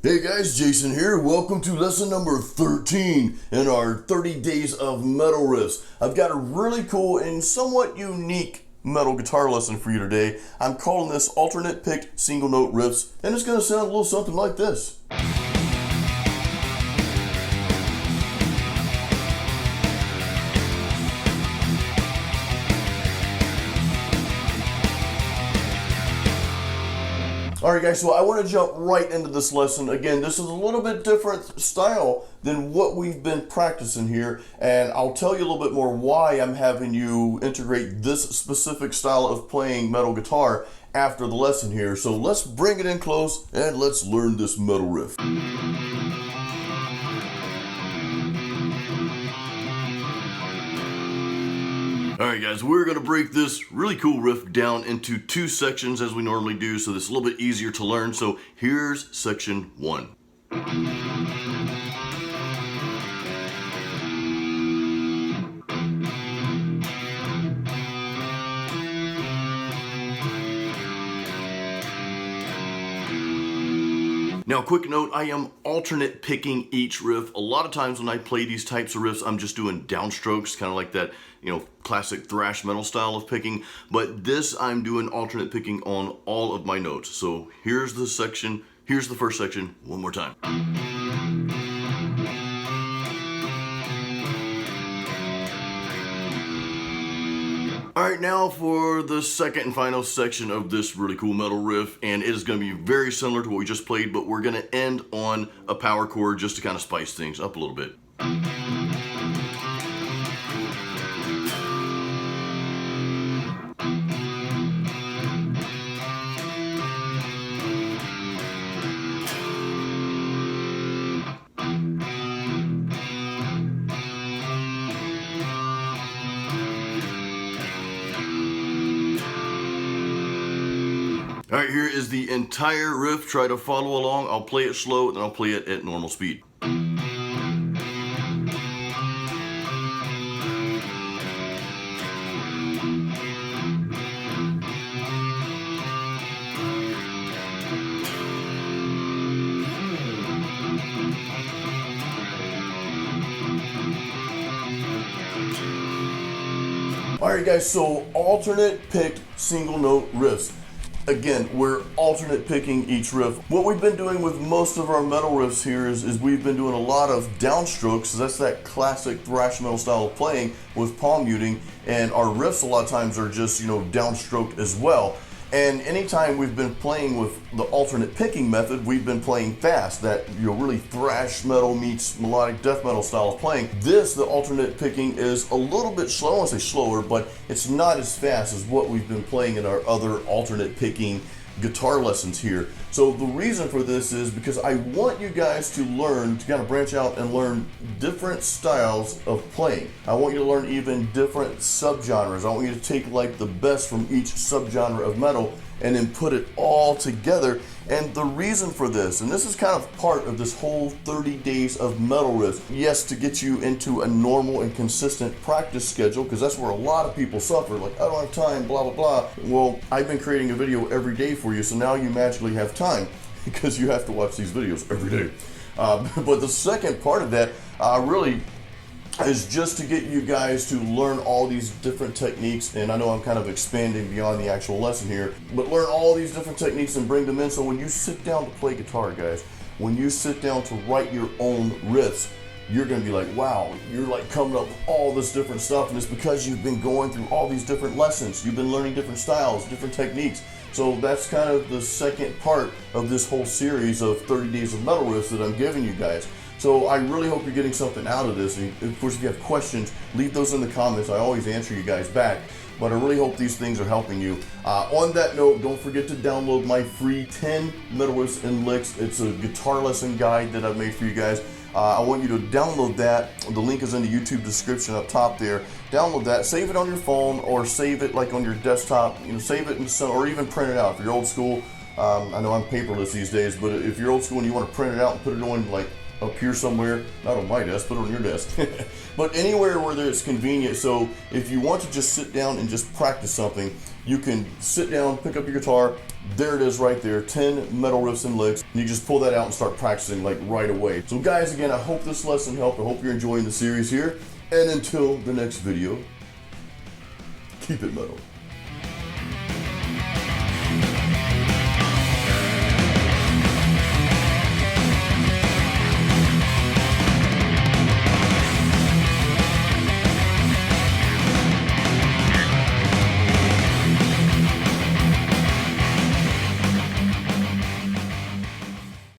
Hey guys, Jason here. Welcome to lesson number 13 in our 30 Days of Metal Riffs. I've got a really cool and somewhat unique metal guitar lesson for you today. I'm calling this alternate picked single note riffs, and it's going to sound a little something like this. Alright guys, so I want to jump right into this lesson. Again, this is a little bit different style than what we've been practicing here, and I'll tell you a little bit more why I'm having you integrate this specific style of playing metal guitar after the lesson here. So let's bring it in close and let's learn this metal riff. Alright guys, we're going to break this really cool riff down into two sections as we normally do, so this is a little bit easier to learn. So here's section 1. Now, quick note, I am alternate picking each riff. A lot of times when I play these types of riffs, I'm just doing downstrokes, kind of like that, classic thrash metal style of picking. But this, I'm doing alternate picking on all of my notes. So here's the section, here's the first section, one more time. Alright, now for the second and final section of this really cool metal riff, and it is going to be very similar to what we just played, but we're going to end on a power chord just to kind of spice things up a little bit. Alright, here is the entire riff. Try to follow along. I'll play it slow, then I'll play it at normal speed. Alright guys, so alternate picked single note riffs. Again, we're alternate picking each riff. What we've been doing with most of our metal riffs here is we've been doing a lot of downstrokes. That's that classic thrash metal style of playing with palm muting, and our riffs a lot of times are just, downstroked as well. And anytime we've been playing with the alternate picking method, we've been playing fast, that really thrash metal meets melodic death metal style of playing. This, the alternate picking, is a little bit slow. I want to say slower, but it's not as fast as what we've been playing in our other alternate picking guitar lessons here. So the reason for this is because I want you guys to learn, to kind of branch out and learn different styles of playing. I want you to learn even different subgenres. I want you to take like the best from each subgenre of metal and then put it all together. And the reason for this, and this is kind of part of this whole 30 days of metal riffs, yes, to get you into a normal and consistent practice schedule, because that's where a lot of people suffer, like, I don't have time, blah, blah, blah. Well, I've been creating a video every day for you, so now you magically have time, because you have to watch these videos every day. But the second part of that really is just to get you guys to learn all these different techniques, and I know I'm kind of expanding beyond the actual lesson here, but learn all these different techniques and bring them in, so when you sit down to play guitar, guys, when you sit down to write your own riffs, you're going to be like, wow, you're like coming up with all this different stuff, and it's because you've been going through all these different lessons. You've been learning different styles, different techniques. So that's kind of the second part of this whole series of 30 Days of Metal Riffs that I'm giving you guys. So I really hope you're getting something out of this. And of course, if you have questions, leave those in the comments. I always answer you guys back. But I really hope these things are helping you. On that note, don't forget to download my free 10 metal riffs and licks. It's a guitar lesson guide that I've made for you guys. I want you to download that. The link is in the YouTube description up top there. Download that, save it on your phone, or save it like on your desktop. Save it in some, or even print it out. If you're old school, I know I'm paperless these days, but if you're old school and you want to print it out and put it on like up here somewhere, not on my desk, put it on your desk. But anywhere where it's convenient. So if you want to just sit down and just practice something, you can sit down, pick up your guitar, there it is right there, 10 metal riffs and licks. And you just pull that out and start practicing like right away. So guys, again, I hope this lesson helped. I hope you're enjoying the series here. And until the next video, keep it metal.